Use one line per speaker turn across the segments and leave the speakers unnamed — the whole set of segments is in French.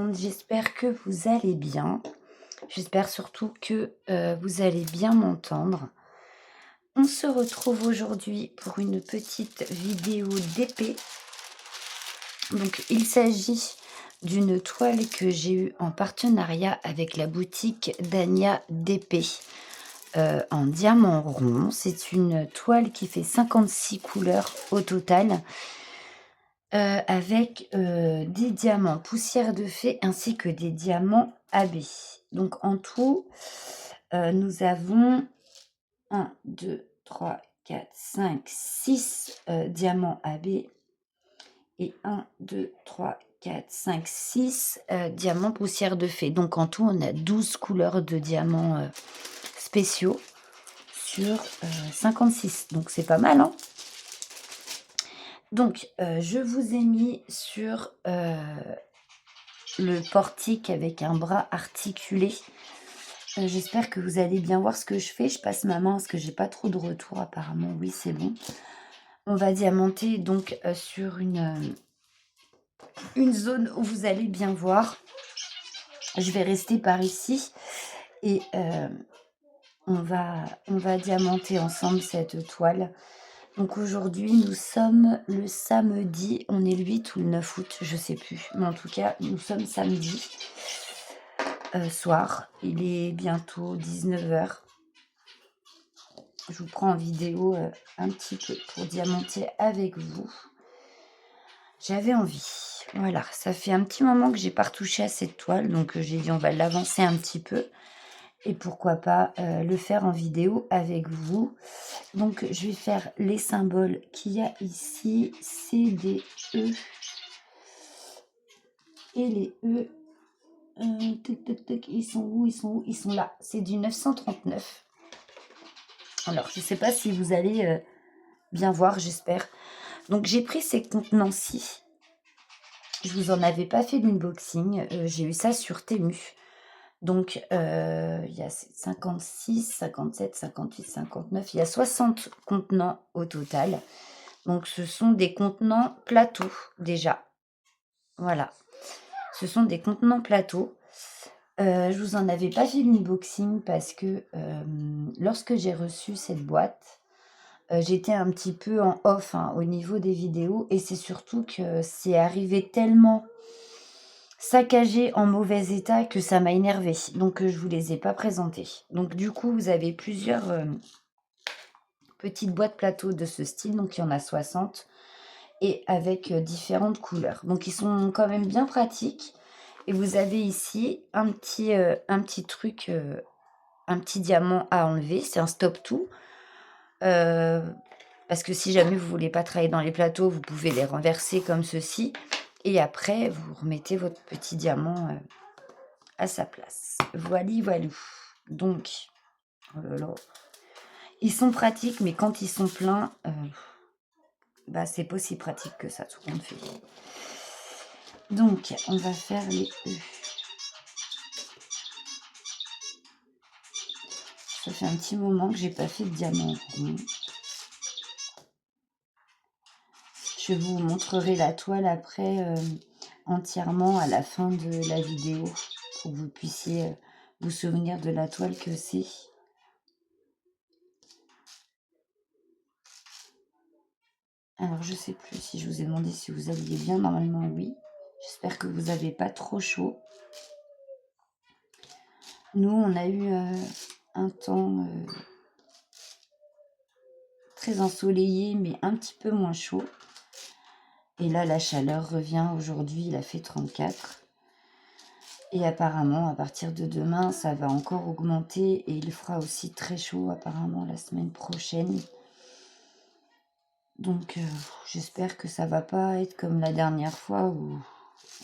monde, j'espère que vous allez bien. J'espère surtout que vous allez bien m'entendre. On se retrouve aujourd'hui pour une petite vidéo d'épée. Donc il s'agit d'une toile que j'ai eue en partenariat avec la boutique d'Ania d'épée en diamant rond. C'est une toile qui fait 56 couleurs au total. Avec, des diamants poussière de fée ainsi que des diamants AB. Donc en tout, nous avons 1, 2, 3, 4, 5, 6 diamants AB et 1, 2, 3, 4, 5, 6 diamants poussière de fée. Donc en tout, on a 12 couleurs de diamants, spéciaux sur, 56. Donc c'est pas mal, hein? Donc, je vous ai mis sur, le portique avec un bras articulé. J'espère que vous allez bien voir ce que je fais. Je passe ma main parce que j'ai pas trop de retour apparemment. Oui, c'est bon. On va diamanter donc, sur une zone où vous allez bien voir. Je vais rester par ici et on va diamanter ensemble cette toile. Donc aujourd'hui, nous sommes le samedi, on est le 8 ou le 9 août, je sais plus. Mais en tout cas, nous sommes samedi soir. Il est bientôt 19h. Je vous prends en vidéo un petit peu pour diamanter avec vous. J'avais envie. Voilà, ça fait un petit moment que j'ai pas retouché à cette toile, donc j'ai dit on va l'avancer un petit peu. Et pourquoi pas le faire en vidéo avec vous. Donc je vais faire les symboles qu'il y a ici, C, D, E. Et les E, ils sont où? Ils sont où? Ils sont là. C'est du 939. Alors, je ne sais pas si vous allez bien voir, j'espère. Donc, j'ai pris ces contenants-ci. Je vous en avais pas fait d'unboxing. J'ai eu ça sur Temu. Donc, il y a 56, 57, 58, 59. Il y a 60 contenants au total. Donc, ce sont des contenants plateaux déjà. Voilà. Ce sont des contenants plateaux. Je vous en avais pas fait l'unboxing parce que lorsque j'ai reçu cette boîte, j'étais un petit peu en off au niveau des vidéos et c'est surtout que c'est arrivé tellement saccagé, en mauvais état que ça m'a énervée. Donc je vous les ai pas présentés. Donc du coup, vous avez plusieurs petites boîtes plateaux de ce style. Donc il y en a 60 et avec différentes couleurs. Donc ils sont quand même bien pratiques. Et vous avez ici un petit truc, un petit diamant à enlever. C'est un stop tout. Parce que si jamais vous voulez pas travailler dans les plateaux, vous pouvez les renverser comme ceci. Et après, vous remettez votre petit diamant à sa place. Voili, voilou. Donc, oh là là. Ils sont pratiques, mais quand ils sont pleins, c'est pas aussi pratique que ça, tout compte fait. Donc, on va faire les E. Ça fait un petit moment que j'ai pas fait de diamant rond. Je vous montrerai la toile après entièrement à la fin de la vidéo pour que vous puissiez vous souvenir de la toile que c'est. Alors, je sais plus si je vous ai demandé si vous alliez bien. Normalement, oui. J'espère que vous n'avez pas trop chaud. Nous, on a eu un temps très ensoleillé, mais un petit peu moins chaud. Et là, la chaleur revient. Aujourd'hui, il a fait 34. Et apparemment, à partir de demain, ça va encore augmenter. Et il fera aussi très chaud, apparemment, la semaine prochaine. Donc, j'espère que ça va pas être comme la dernière fois où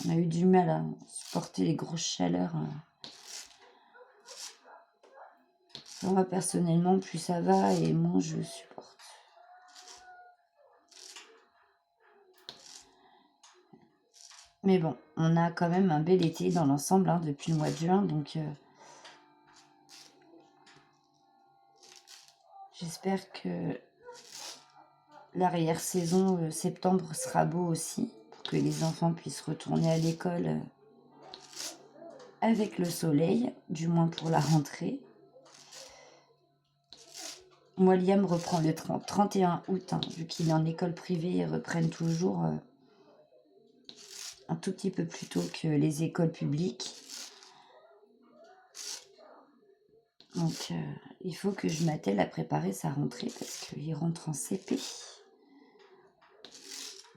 on a eu du mal à supporter les grosses chaleurs. Moi, personnellement, plus ça va et moins je supporte. Mais bon, on a quand même un bel été dans l'ensemble depuis le mois de juin, donc j'espère que l'arrière-saison septembre sera beau aussi, pour que les enfants puissent retourner à l'école avec le soleil, du moins pour la rentrée. Moi, Liam reprend le 31 août, hein, vu qu'il est en école privée, ils reprennent toujours un tout petit peu plus tôt que les écoles publiques. Donc, il faut que je m'attelle à préparer sa rentrée parce qu'il rentre en CP.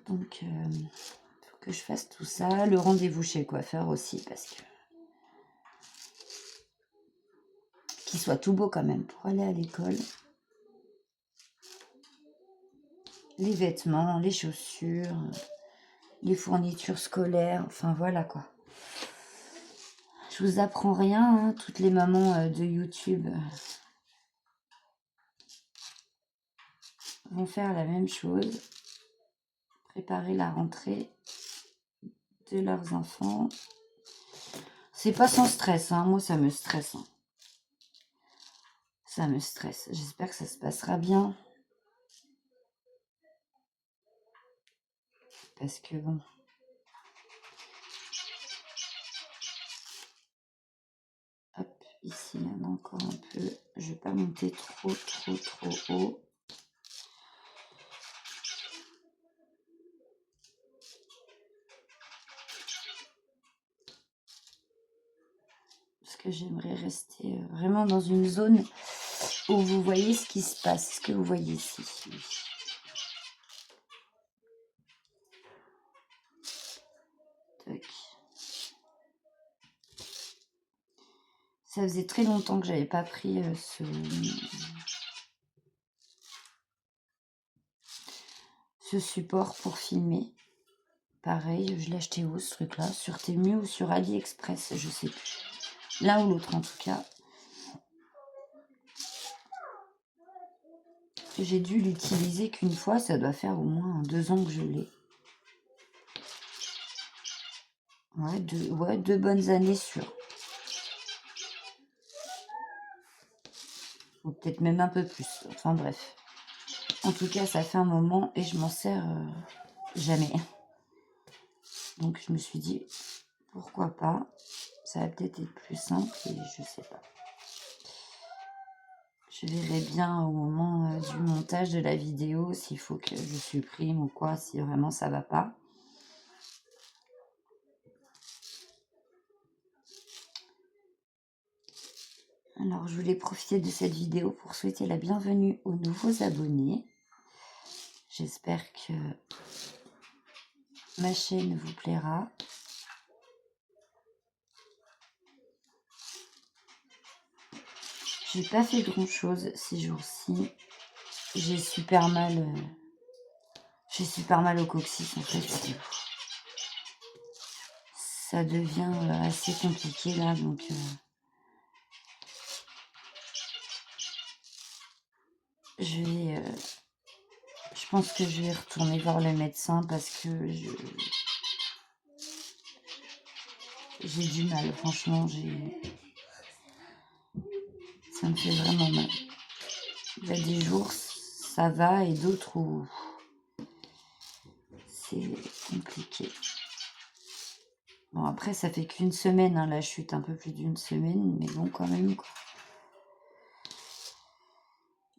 Donc, il faut que je fasse tout ça. Le rendez-vous chez le coiffeur aussi parce que qu'il soit tout beau quand même pour aller à l'école. Les vêtements, les chaussures, les fournitures scolaires, enfin voilà quoi. Je vous apprends rien, hein, toutes les mamans de YouTube vont faire la même chose. Préparer la rentrée de leurs enfants. C'est pas sans stress, hein. Moi ça me stresse. Hein. Ça me stresse. J'espère que ça se passera bien. Parce que bon. Hop, ici, il y en a encore un peu. Je vais pas monter trop haut. Parce que j'aimerais rester vraiment dans une zone où vous voyez ce qui se passe. Ce que vous voyez ici. Tac. Ça faisait très longtemps que j'avais pas pris ce support pour filmer. Pareil, je l'ai acheté où ce truc-là? Sur Temu ou sur AliExpress, je sais plus. L'un ou l'autre en tout cas. J'ai dû l'utiliser qu'une fois, ça doit faire au moins 2 ans que je l'ai. Ouais, 2 bonnes années sûres. Ou peut-être même un peu plus. Enfin bref. En tout cas, ça fait un moment et je m'en sers jamais. Donc je me suis dit, pourquoi pas? Ça va peut-être être plus simple et je sais pas. Je verrai bien au moment du montage de la vidéo s'il faut que je supprime ou quoi, si vraiment ça va pas. Alors, je voulais profiter de cette vidéo pour souhaiter la bienvenue aux nouveaux abonnés. J'espère que ma chaîne vous plaira. J'ai pas fait grand chose ces jours-ci. J'ai super mal au coccyx en fait. Ça devient assez compliqué là, donc je pense que je vais retourner voir le médecin parce que j'ai du mal, franchement, ça me fait vraiment mal. Il y a des jours, ça va, et d'autres où c'est compliqué. Bon, après, ça fait qu'une semaine, hein, la chute, un peu plus d'une semaine, mais bon, quand même, quoi.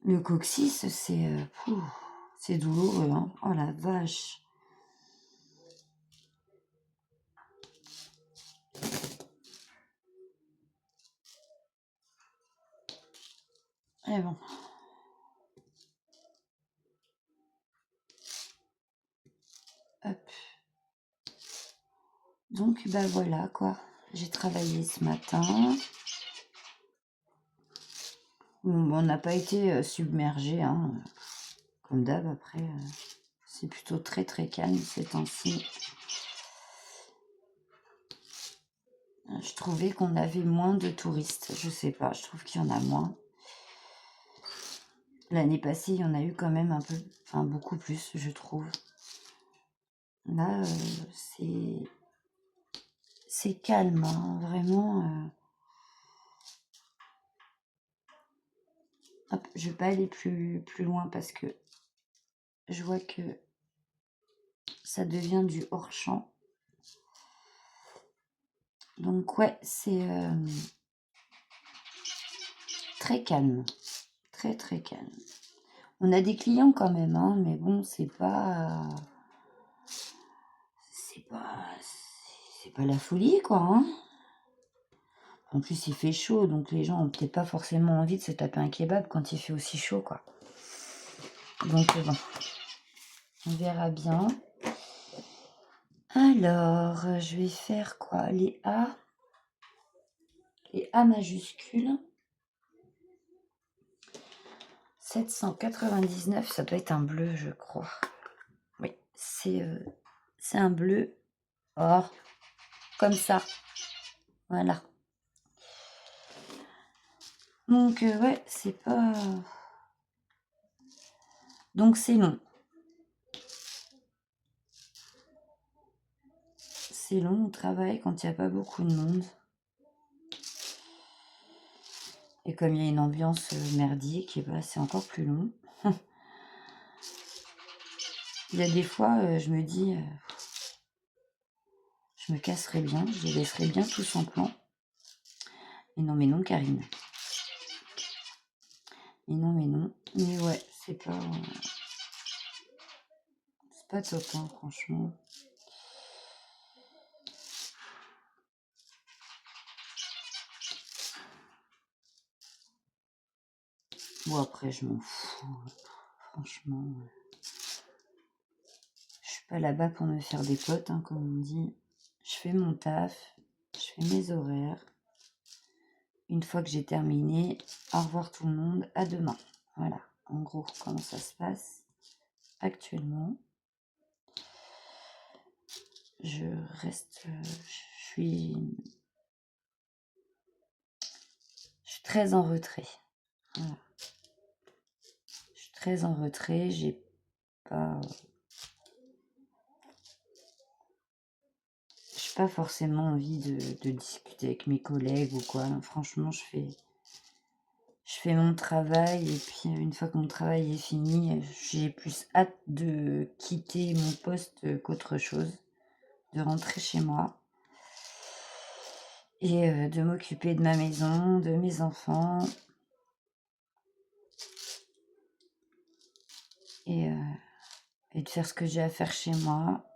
Le coccyx, c'est douloureux, hein. Oh la vache. Et bon. Hop. Donc, bah voilà, quoi. J'ai travaillé ce matin. Bon, on n'a pas été submergé, hein. Comme d'hab, après, c'est plutôt très très calme ces temps-ci. Je trouvais qu'on avait moins de touristes. Je sais pas, je trouve qu'il y en a moins. L'année passée, il y en a eu quand même un peu, enfin beaucoup plus, je trouve. Là, c'est calme, hein, vraiment. Hop, je vais pas aller plus loin parce que je vois que ça devient du hors-champ. Donc ouais, c'est très calme. Très très calme. On a des clients quand même, hein, mais bon, c'est pas la folie, quoi, hein. En plus, il fait chaud, donc les gens ont peut-être pas forcément envie de se taper un kebab quand il fait aussi chaud, quoi. Donc bon, on verra bien. Alors, je vais faire quoi? Les A majuscules. 799, ça doit être un bleu, je crois. Oui, c'est un bleu. Oh, comme ça. Voilà. Donc, ouais, c'est pas... Donc, c'est long. C'est long au travail quand il n'y a pas beaucoup de monde. Et comme il y a une ambiance merdique, et ben, c'est encore plus long. Il y a des fois, je me dis, je me casserais bien, je les laisserais bien tous en plan. Mais non, Karine. Mais non. Mais ouais, c'est pas top, hein, franchement. Bon, après, je m'en fous. Franchement, je suis pas là-bas pour me faire des potes, hein, comme on dit. Je fais mon taf, je fais mes horaires. Une fois que j'ai terminé, au revoir tout le monde, à demain. Voilà, en gros, comment ça se passe actuellement. Je reste, je suis très en retrait. Voilà. Je suis très en retrait, j'ai pas forcément envie de discuter avec mes collègues ou quoi. Franchement, je fais mon travail et puis une fois que mon travail est fini, j'ai plus hâte de quitter mon poste qu'autre chose, de rentrer chez moi et de m'occuper de ma maison, de mes enfants et de faire ce que j'ai à faire chez moi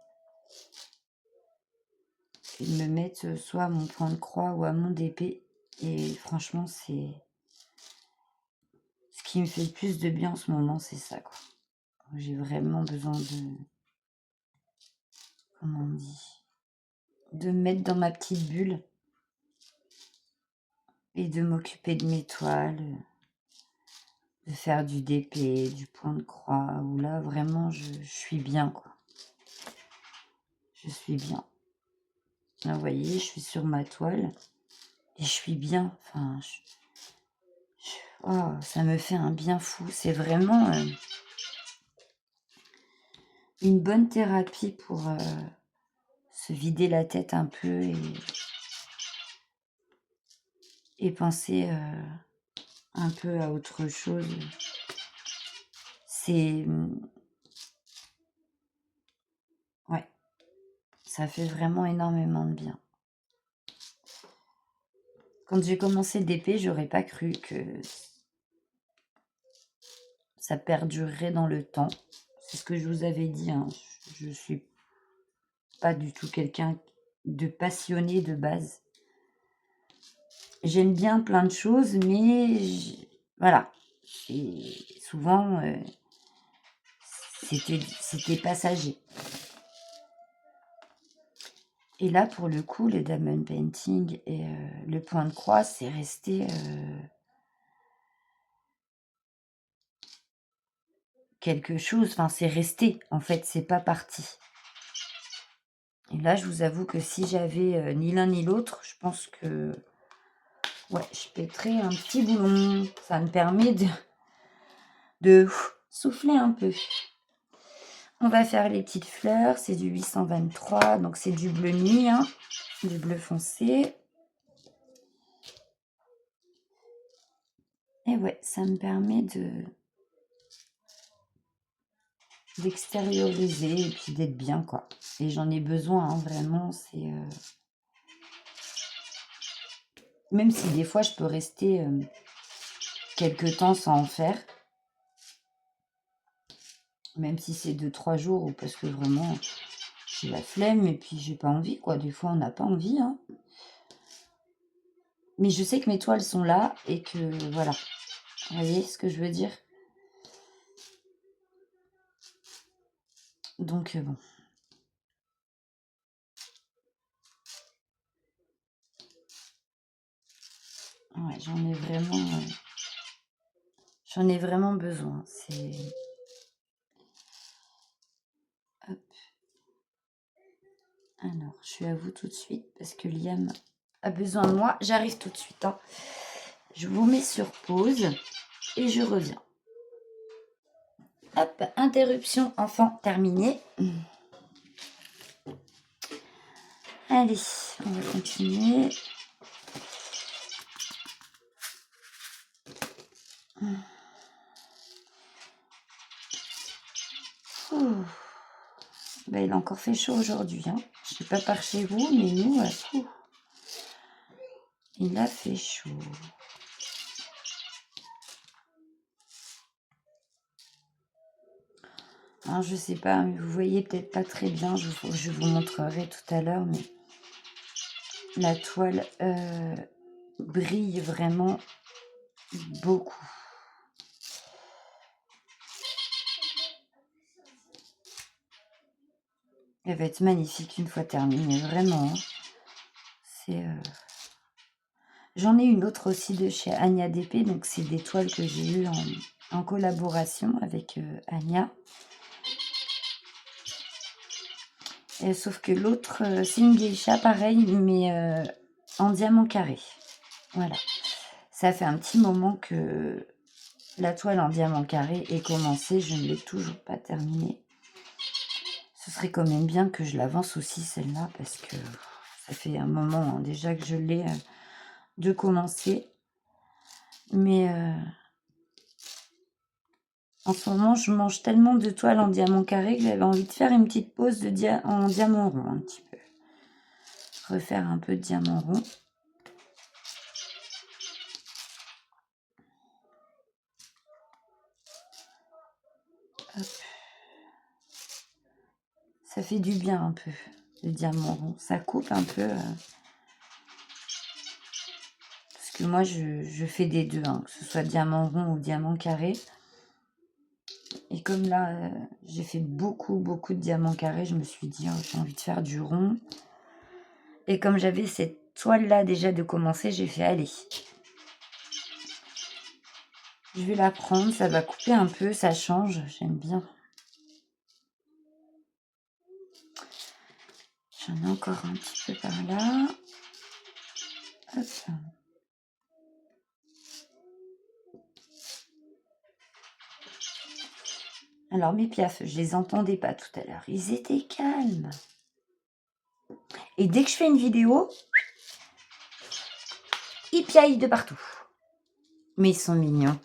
et de me mettre soit à mon point de croix ou à mon DP. Et franchement, c'est ce qui me fait le plus de bien en ce moment, c'est ça, quoi. J'ai vraiment besoin de... Comment on dit? De me mettre dans ma petite bulle et de m'occuper de mes toiles, de faire du DP, du point de croix, où là, vraiment, je suis bien, quoi. Je suis bien. Là, vous voyez, je suis sur ma toile et je suis bien. Enfin, oh, ça me fait un bien fou. C'est vraiment une bonne thérapie pour se vider la tête un peu et penser un peu à autre chose. C'est... Ouais, ça fait vraiment énormément de bien. Quand j'ai commencé le DP, j'aurais pas cru que ça perdurerait dans le temps. C'est ce que je vous avais dit, hein. Je suis pas du tout quelqu'un de passionné de base. J'aime bien plein de choses, mais voilà. Et souvent, c'était passager. Et là, pour le coup, le diamond painting et le point de croix, c'est resté quelque chose. Enfin, c'est resté. En fait, c'est pas parti. Et là, je vous avoue que si j'avais ni l'un ni l'autre, je pense que ouais, je pèterais un petit boulon. Ça me permet de souffler un peu. On va faire les petites fleurs. C'est du 823, donc c'est du bleu nuit, hein, du bleu foncé. Et ouais, ça me permet d'extérioriser et puis d'être bien, quoi. Et j'en ai besoin, hein, vraiment, c'est... Même si des fois, je peux rester quelques temps sans en faire. Même si c'est 2-3 jours ou parce que vraiment, j'ai la flemme et puis j'ai pas envie, quoi. Des fois, on n'a pas envie, hein. Mais je sais que mes toiles sont là et que voilà. Vous voyez ce que je veux dire? Donc bon. Ouais, j'en ai vraiment besoin. C'est... Hop. Alors, je suis à vous tout de suite parce que Liam a besoin de moi. J'arrive tout de suite, hein. Je vous mets sur pause et je reviens. Hop, interruption enfant terminée. Allez, on va continuer. Ouh. Ben, il a encore fait chaud aujourd'hui, hein. Je ne sais pas par chez vous, mais nous, il a fait chaud. Alors, je sais pas, vous voyez peut-être pas très bien, je vous montrerai tout à l'heure, mais la toile brille vraiment beaucoup. Elle va être magnifique une fois terminée, vraiment. C'est... J'en ai une autre aussi de chez Anya DP, donc c'est des toiles que j'ai eues en collaboration avec Anya. Sauf que l'autre, c'est une geisha, pareil, mais en diamant carré. Voilà. Ça fait un petit moment que la toile en diamant carré est commencée. Je ne l'ai toujours pas terminée. Ce serait quand même bien que je l'avance aussi, celle-là, parce que ça fait un moment hein, déjà que je l'ai de commencer. Mais en ce moment, je mange tellement de toiles en diamant carré que j'avais envie de faire une petite pause en diamant rond, un petit peu. Refaire un peu de diamant rond. Hop. Ça fait du bien un peu, le diamant rond. Ça coupe un peu. Parce que moi, je fais des deux, hein, que ce soit diamant rond ou diamant carré. Et comme là, j'ai fait beaucoup de diamants carrés, je me suis dit, oh, j'ai envie de faire du rond. Et comme j'avais cette toile-là déjà de commencer, j'ai fait, allez. Je vais la prendre, ça va couper un peu, ça change, j'aime bien. J'en ai encore un petit peu par là. Hop. Alors mes piafs, je les entendais pas tout à l'heure. Ils étaient calmes. Et dès que je fais une vidéo, ils piaillent de partout. Mais ils sont mignons.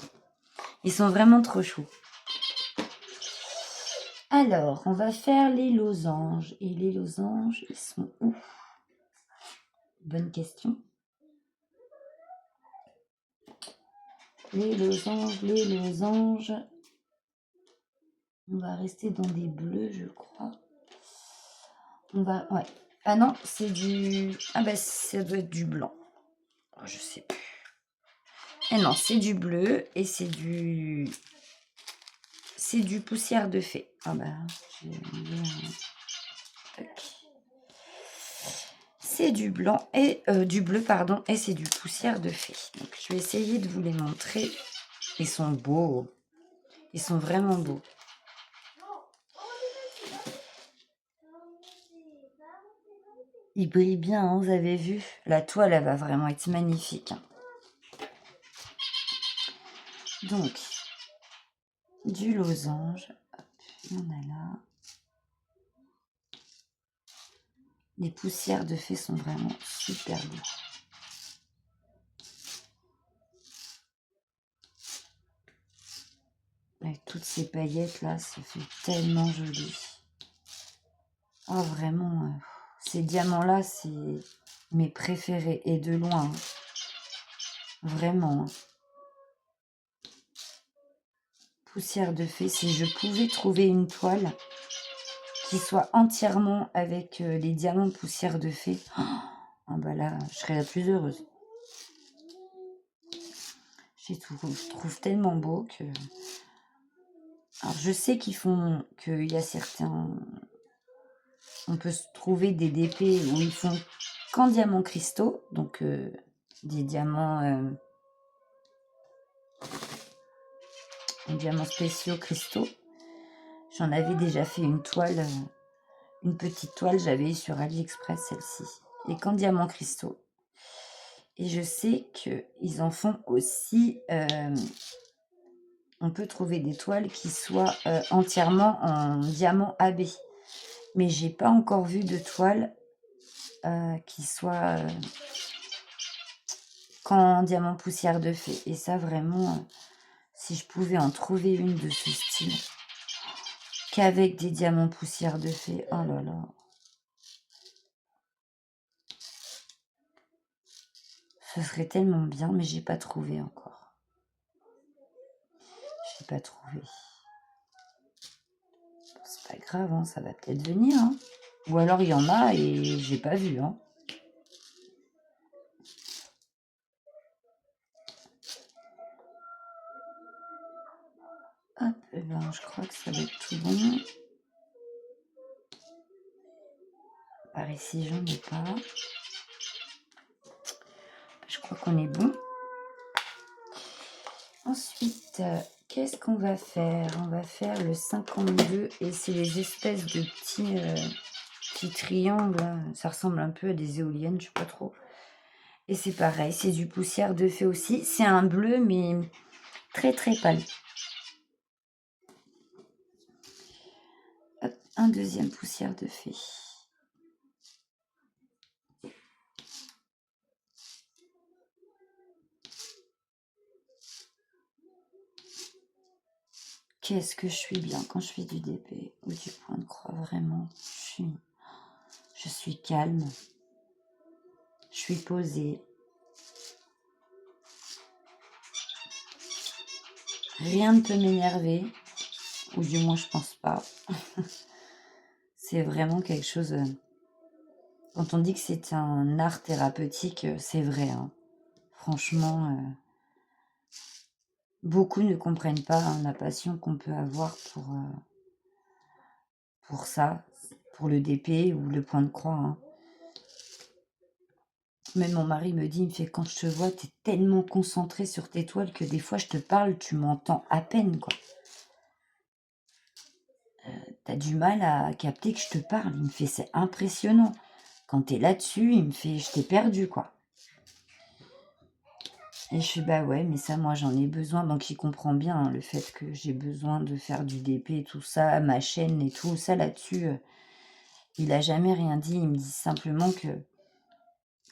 Ils sont vraiment trop choux. Alors, on va faire les losanges. Et les losanges, ils sont où? Bonne question. Les losanges. On va rester dans des bleus, je crois. On va... Ouais. Ah non, c'est du... Ah ben, ça doit être du blanc. Oh, je sais plus. Et non, c'est du bleu et c'est du... C'est du poussière de fée. Ah ben, j'ai c'est du blanc et du bleu, pardon, et c'est du poussière de fée. Donc, je vais essayer de vous les montrer. Ils sont beaux. Ils sont vraiment beaux. Ils brillent bien, hein, vous avez vu. La toile, elle va vraiment être magnifique. Hein. Donc, du losange. Hop, il y en a là. Les poussières de fée sont vraiment super beaux. Avec toutes ces paillettes là, ça fait tellement joli. Oh vraiment, ces diamants là, c'est mes préférés et de loin. Vraiment, hein. Poussière de fée, si je pouvais trouver une toile qui soit entièrement avec les diamants poussière de fée, ah bah là, je serais la plus heureuse. Je trouve tellement beau que... Alors, je sais qu'il y a certains... On peut se trouver des DP où ils font qu'en diamants cristaux, donc des diamants spéciaux cristaux. J'en avais déjà fait une toile, une petite toile, j'avais eu sur AliExpress celle-ci. Et qu'en diamants cristaux. Et je sais qu'ils en font aussi... on peut trouver des toiles qui soient entièrement en diamant AB. Mais j'ai pas encore vu de toile qui soit qu'en diamant poussière de fée. Et ça, vraiment, si je pouvais en trouver une de ce style, qu'avec des diamants poussière de fée, oh là là. Ce serait tellement bien, mais j'ai pas trouvé encore. J'ai pas trouvé. Bon, c'est pas grave, hein, ça va peut-être venir. Hein. Ou alors il y en a et j'ai pas vu. Hein. Hop, eh ben, je crois que ça va être tout bon. Par ici, j'en ai pas. Je crois qu'on est bon. Ensuite, qu'est-ce qu'on va faire? On va faire le 52 et c'est les espèces de petits triangles. Là. Ça ressemble un peu à des éoliennes, je sais pas trop. Et c'est pareil, c'est du poussière de fée aussi. C'est un bleu, mais très très pâle. Hop, un deuxième poussière de fée. Qu'est-ce que je suis bien quand je fais du DP ou du point de croix, vraiment. Je suis calme. Je suis posée. Rien ne peut m'énerver. Ou du moins, je pense pas. C'est vraiment quelque chose... quand on dit que c'est un art thérapeutique, c'est vrai. Hein. Franchement, beaucoup ne comprennent pas hein, la passion qu'on peut avoir pour ça, pour le DP ou le point de croix. Hein. Même mon mari me dit, il me fait, quand je te vois, tu es tellement concentré sur tes toiles que des fois je te parle, tu m'entends à peine, quoi. T'as du mal à capter que je te parle. Il me fait, c'est impressionnant. Quand t'es là-dessus, il me fait, je t'ai perdu, quoi. Et je suis, bah ouais, mais ça, moi, j'en ai besoin. Donc, il comprend bien hein, le fait que j'ai besoin de faire du DP et tout ça, ma chaîne et tout ça là-dessus. Il a jamais rien dit. Il me dit simplement que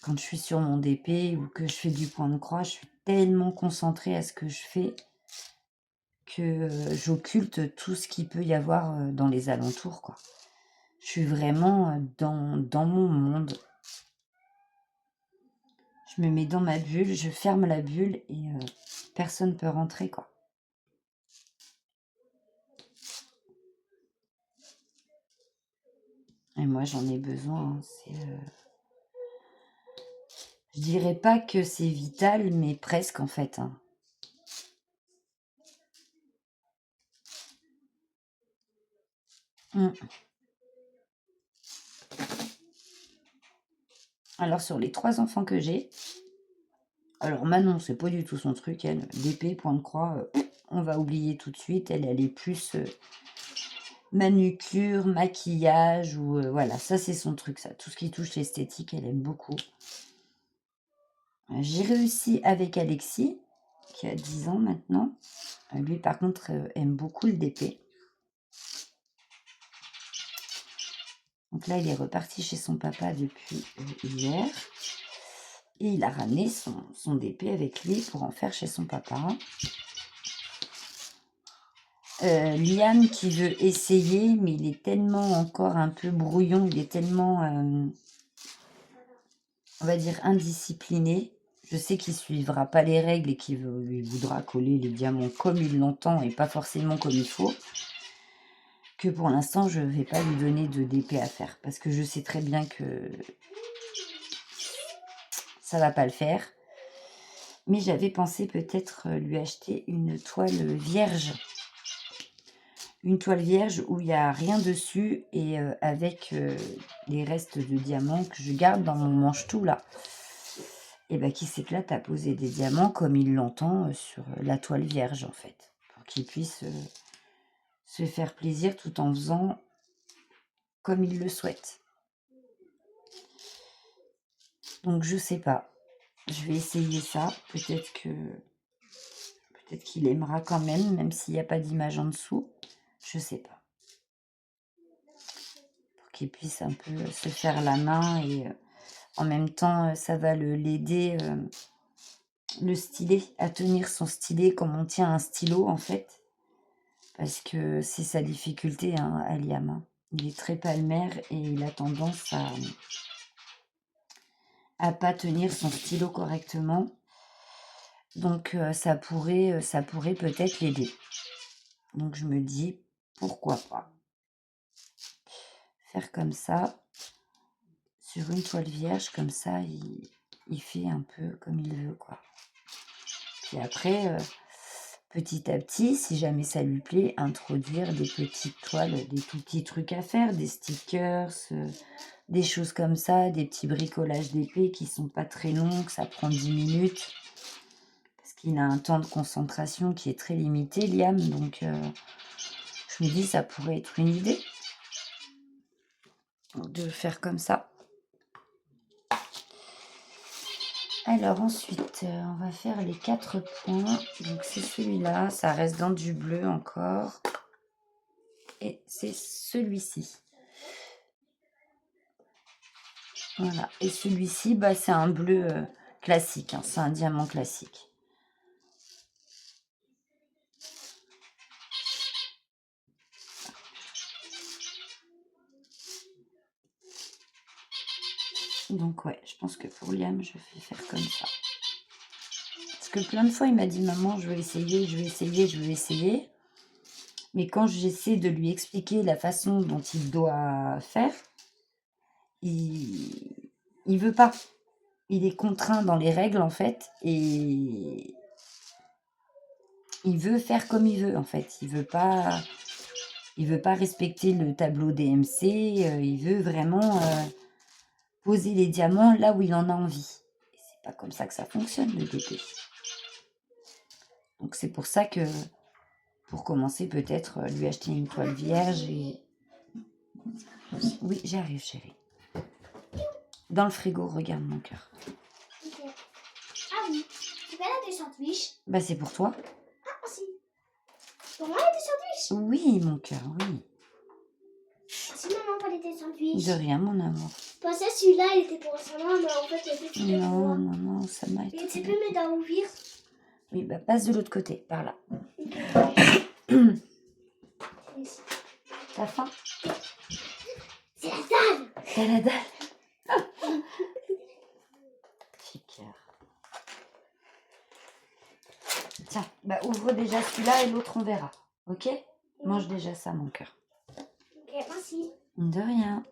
quand je suis sur mon DP ou que je fais du point de croix, je suis tellement concentrée à ce que je fais que j'occulte tout ce qu'il peut y avoir dans les alentours, quoi. Je suis vraiment dans mon monde. Je me mets dans ma bulle, je ferme la bulle et personne ne peut rentrer, quoi. Et moi, j'en ai besoin. Hein, je dirais pas que c'est vital, mais presque, en fait. Hein. Alors, sur les 3 enfants que j'ai, alors Manon, c'est pas du tout son truc, elle, DP, point de croix, on va oublier tout de suite. Elle est plus manucure, maquillage, ou voilà, ça c'est son truc, ça. Tout ce qui touche l'esthétique, elle aime beaucoup. J'ai réussi avec Alexis, qui a 10 ans maintenant. Lui, par contre, aime beaucoup le DP. Donc là, il est reparti chez son papa depuis hier. Et il a ramené son DP avec lui pour en faire chez son papa. Liam qui veut essayer, mais il est tellement encore un peu brouillon, il est tellement, on va dire, indiscipliné. Je sais qu'il suivra pas les règles et qu'il il voudra coller les diamants comme il l'entend et pas forcément comme il faut. Que pour l'instant, je vais pas lui donner de d'épée à faire. Parce que je sais très bien que ça va pas le faire. Mais j'avais pensé peut-être lui acheter une toile vierge. Une toile vierge où il n'y a rien dessus et avec les restes de diamants que je garde dans mon manche-tout là. Et ben qui s'éclate à poser des diamants comme il l'entend sur la toile vierge en fait. Pour qu'il puisse se faire plaisir tout en faisant comme il le souhaite. Donc je sais pas. Je vais essayer ça. Peut-être qu'il aimera quand même s'il n'y a pas d'image en dessous. Je sais pas. Pour qu'il puisse un peu se faire la main et en même temps ça va l'aider le stylet à tenir son stylet comme on tient un stylo en fait. Parce que c'est sa difficulté hein, à Liam. Hein. Il est très palmaire et il a tendance à pas tenir son stylo correctement. Donc ça pourrait peut-être l'aider. Donc je me dis, pourquoi pas faire comme ça, sur une toile vierge, comme ça, il fait un peu comme il veut, quoi. Puis après, petit à petit, si jamais ça lui plaît, introduire des petites toiles, des tout petits trucs à faire, des stickers, des choses comme ça, des petits bricolages d'épée qui sont pas très longs, que ça prend 10 minutes. Parce qu'il a un temps de concentration qui est très limité, Liam, donc je me dis ça pourrait être une idée de faire comme ça. Alors ensuite, on va faire les 4 points. Donc c'est celui-là, ça reste dans du bleu encore. Et c'est celui-ci. Voilà. Et celui-ci, bah, c'est un bleu classique. Hein. C'est un diamant classique. Donc ouais, je pense que pour Liam, je vais faire comme ça. Parce que plein de fois, il m'a dit, maman, je vais essayer, je vais essayer, je vais essayer. Mais quand j'essaie de lui expliquer la façon dont il doit faire, il veut pas. Il est contraint dans les règles, en fait, et il veut faire comme il veut, en fait. Il veut pas respecter le tableau DMC, il veut vraiment poser les diamants là où il en a envie. Et c'est pas comme ça que ça fonctionne, le DP. Donc c'est pour ça que, pour commencer, peut-être lui acheter une toile vierge et... Oui, j'arrive, chérie. Dans le frigo, regarde mon cœur.
Okay. Ah oui, tu veux des sandwichs?
Bah c'est pour toi.
Ah merci. Pour moi, il y a des sandwichs?
Oui, mon cœur, oui.
Si maman parlait des sandwichs.
De rien, mon amour.
Je pensais que celui-là, il était pour sa main, mais en fait, il était tout pour moi.
Non, non, ça m'a été...
Et tu peux m'aider à ouvrir?
Oui, bah passe de l'autre côté, par là. T'as faim?
C'est la dalle!
C'est la dalle. Petit cœur. Tiens, bah ouvre déjà celui-là et l'autre on verra. Ok? Mange déjà ça, mon cœur.
Ok, merci.
De rien.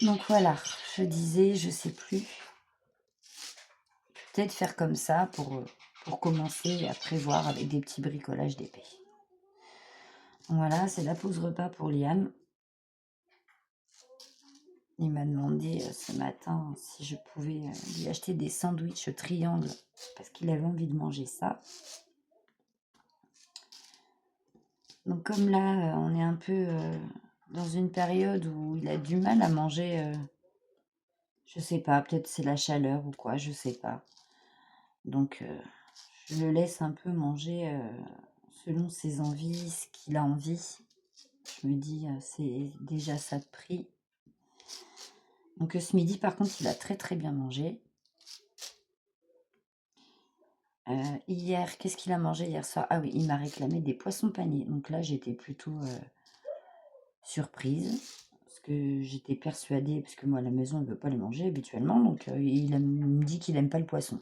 Donc voilà, je disais, je sais plus. Peut-être faire comme ça pour commencer à prévoir avec des petits bricolages d'épée. Voilà, c'est la pause repas pour Liam. Il m'a demandé ce matin si je pouvais lui acheter des sandwichs triangles parce qu'il avait envie de manger ça. Donc comme là, on est un peu dans une période où il a du mal à manger, je sais pas, peut-être c'est la chaleur ou quoi, je sais pas. Donc je le laisse un peu manger selon ses envies, ce qu'il a envie. Je me dis, c'est déjà ça de prix. Donc ce midi, par contre, il a très très bien mangé. Hier, qu'est-ce qu'il a mangé hier soir? Ah oui, il m'a réclamé des poissons panés. Donc là, j'étais plutôt surprise. Parce Parce que j'étais persuadée, parce que moi à la maison, il ne veut pas les manger habituellement, donc il me dit qu'il n'aime pas le poisson.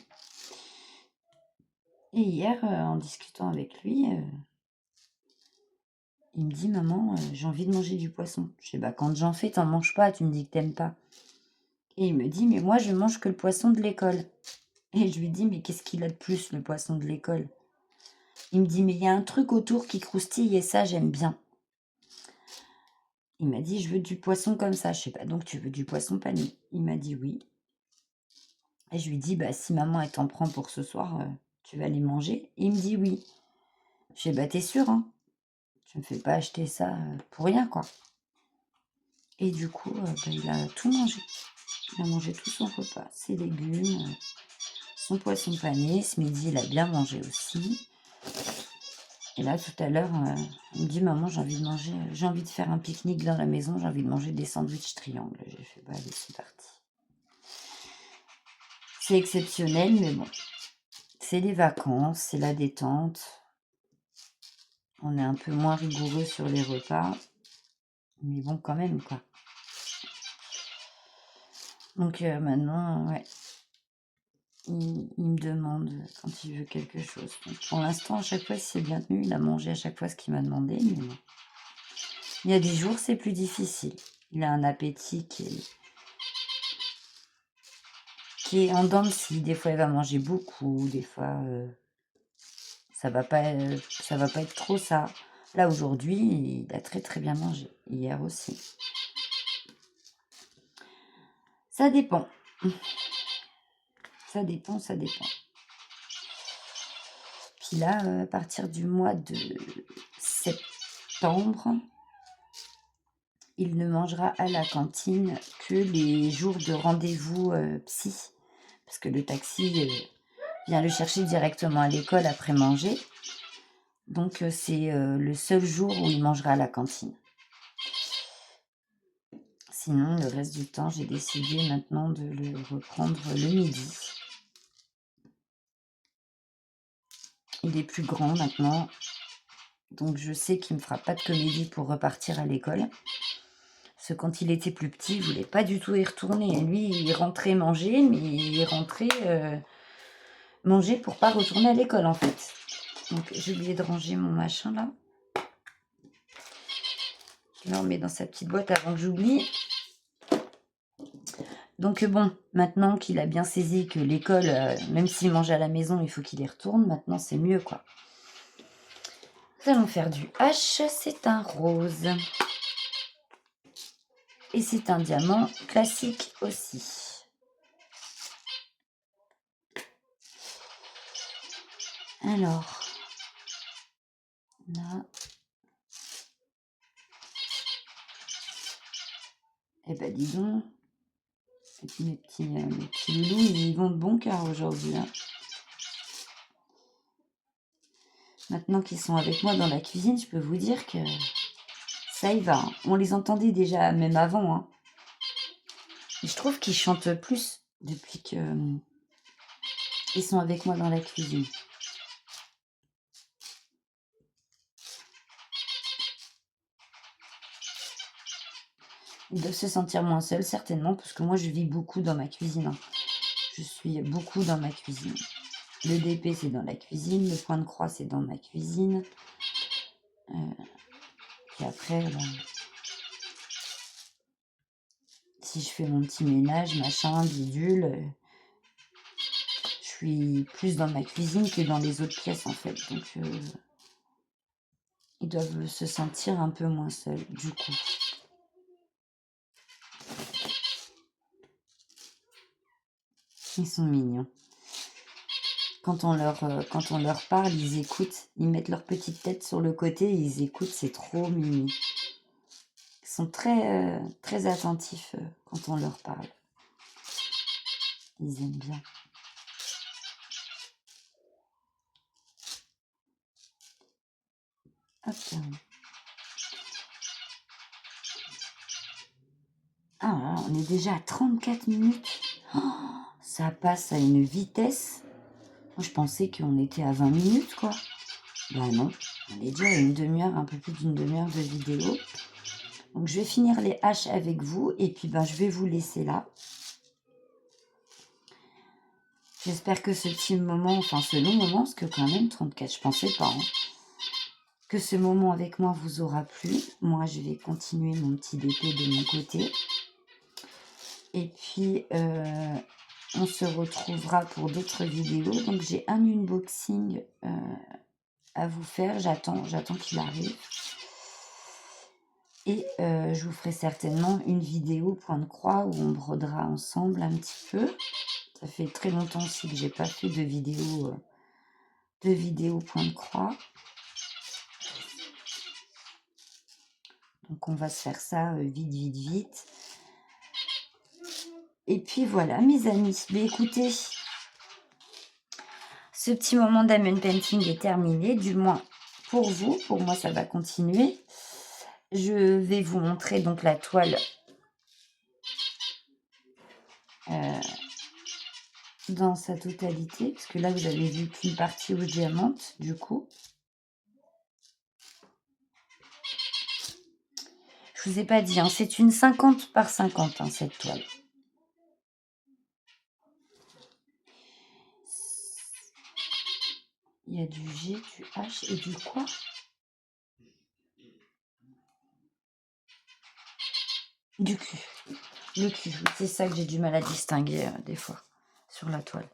Et hier, en discutant avec lui, il me dit: «Maman, j'ai envie de manger du poisson». Je fais: «Bah, quand j'en fais, t'en manges pas, tu me dis que t'aimes pas». Et il me dit: «Mais moi, je mange que le poisson de l'école». Et je lui dis: «Mais qu'est-ce qu'il a de plus, le poisson de l'école?» Il me dit: «Mais il y a un truc autour qui croustille et ça, j'aime bien». Il m'a dit: «Je veux du poisson comme ça». Je sais pas, donc tu veux du poisson pané? Il m'a dit: «Oui». Et je lui dis: «Bah, si maman, elle t'en prend pour ce soir, tu vas les manger?» Il me dit: «Oui». Je fais: «Bah, t'es sûr, hein? Tu me fais pas acheter ça, pour rien, quoi». Et du coup, bah, il a tout mangé. Il a mangé tout son repas, ses légumes, son poisson pané. Ce midi, il a bien mangé aussi. Et là, tout à l'heure, il me dit: «Maman, j'ai envie de manger, j'ai envie de faire un pique-nique dans la maison, j'ai envie de manger des sandwichs triangles». J'ai fait: «Bah, allez, c'est parti». C'est exceptionnel, mais bon, c'est les vacances, c'est la détente. On est un peu moins rigoureux sur les repas, mais bon, quand même, quoi. Donc maintenant, ouais, il me demande quand il veut quelque chose. Donc, pour l'instant, à chaque fois, il s'est bien tenu. Il a mangé à chaque fois ce qu'il m'a demandé, mais bon. Il y a des jours, c'est plus difficile. Il a un appétit qui est en dents de scie. Des fois, il va manger beaucoup. Des fois, ça va pas être trop ça. Là, aujourd'hui, il a très très bien mangé. Hier aussi. Ça dépend. Ça dépend, ça dépend. Puis là, à partir du mois de septembre, il ne mangera à la cantine que les jours de rendez-vous psy. Parce que le taxi vient le chercher directement à l'école après manger. Donc c'est le seul jour où il mangera à la cantine. Sinon, le reste du temps, j'ai décidé maintenant de le reprendre le midi. Il est plus grand maintenant. Donc je sais qu'il ne me fera pas de comédie pour repartir à l'école. Parce que quand il était plus petit, il voulait pas du tout y retourner. Lui, il rentrait manger, mais il rentrait manger pour pas retourner à l'école en fait. Donc j'ai oublié de ranger mon machin là. Je le remets dans sa petite boîte avant que j'oublie. Donc bon, maintenant qu'il a bien saisi que l'école, même s'il mange à la maison, il faut qu'il y retourne, maintenant c'est mieux quoi. Nous allons faire du H, c'est un rose. Et c'est un diamant classique aussi. Alors, là. Eh ben dis donc, mes petits loulous, ils vont de bon cœur aujourd'hui. Hein. Maintenant qu'ils sont avec moi dans la cuisine, je peux vous dire que ça y va. Hein. On les entendait déjà même avant. Hein. Et je trouve qu'ils chantent plus depuis qu'ils sont avec moi dans la cuisine. Ils doivent se sentir moins seuls, certainement, parce que moi, je vis beaucoup dans ma cuisine. Hein. Je suis beaucoup dans ma cuisine. Le DP, c'est dans la cuisine. Le point de croix, c'est dans ma cuisine. Puis après, si je fais mon petit ménage, machin, bidule, je suis plus dans ma cuisine que dans les autres pièces, en fait. Donc, ils doivent se sentir un peu moins seuls, du coup. Ils sont mignons. Quand on leur parle, ils écoutent. Ils mettent leur petite tête sur le côté et ils écoutent. C'est trop mignon. Ils sont très, très attentifs quand on leur parle. Ils aiment bien. Hop. Ah, on est déjà à 34 minutes. Oh, ça passe à une vitesse. Moi, je pensais qu'on était à 20 minutes, quoi. Bah non, on est déjà à une demi-heure, un peu plus d'une demi-heure de vidéo. Donc, je vais finir les haches avec vous et puis je vais vous laisser là. J'espère que ce petit moment, enfin ce long moment, parce que quand même 34, je pensais pas, hein, que ce moment avec moi vous aura plu. Moi, je vais continuer mon petit DP de mon côté. Et puis, on se retrouvera pour d'autres vidéos. Donc, j'ai un unboxing à vous faire. J'attends qu'il arrive. Et je vous ferai certainement une vidéo point de croix où on brodera ensemble un petit peu. Ça fait très longtemps aussi que j'ai pas fait de vidéo point de croix. Donc on va se faire ça vite. Et puis voilà mes amis. Mais écoutez, ce petit moment d'Amen Painting est terminé, du moins pour vous. Pour moi ça va continuer. Je vais vous montrer donc la toile dans sa totalité, parce que là vous avez vu qu'une partie au diamante du coup. Je vous ai pas dit, hein, c'est une 50 par 50 hein, cette toile. Il y a du G, du H et du quoi? Du Q. Le Q, c'est ça que j'ai du mal à distinguer des fois sur la toile.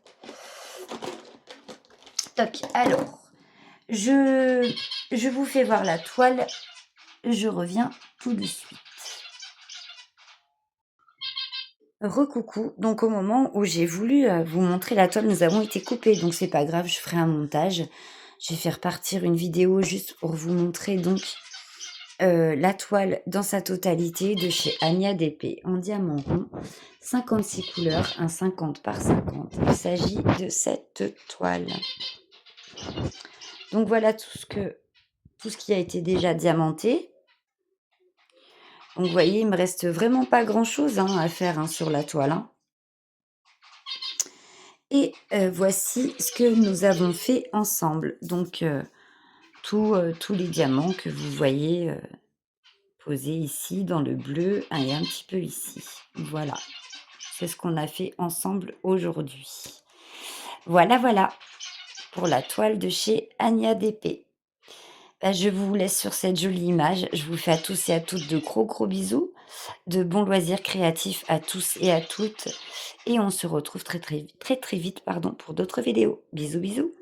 Toc, alors, je vous fais voir la toile. Je reviens tout de suite. Recoucou, donc au moment où j'ai voulu vous montrer la toile, nous avons été coupés, donc c'est pas grave, je ferai un montage. Je vais faire partir une vidéo juste pour vous montrer donc la toile dans sa totalité de chez Ania DP en diamant rond, 56 couleurs, un 50 par 50. Il s'agit de cette toile. Donc voilà tout ce qui a été déjà diamanté. Donc vous voyez, il me reste vraiment pas grand chose à faire sur la toile. Et voici ce que nous avons fait ensemble. Donc tous les diamants que vous voyez posés ici dans le bleu et un petit peu ici. Voilà, c'est ce qu'on a fait ensemble aujourd'hui. Voilà pour la toile de chez Ania DP. Je vous laisse sur cette jolie image. Je vous fais à tous et à toutes de gros bisous. De bons loisirs créatifs à tous et à toutes. Et on se retrouve très vite pour d'autres vidéos. Bisous.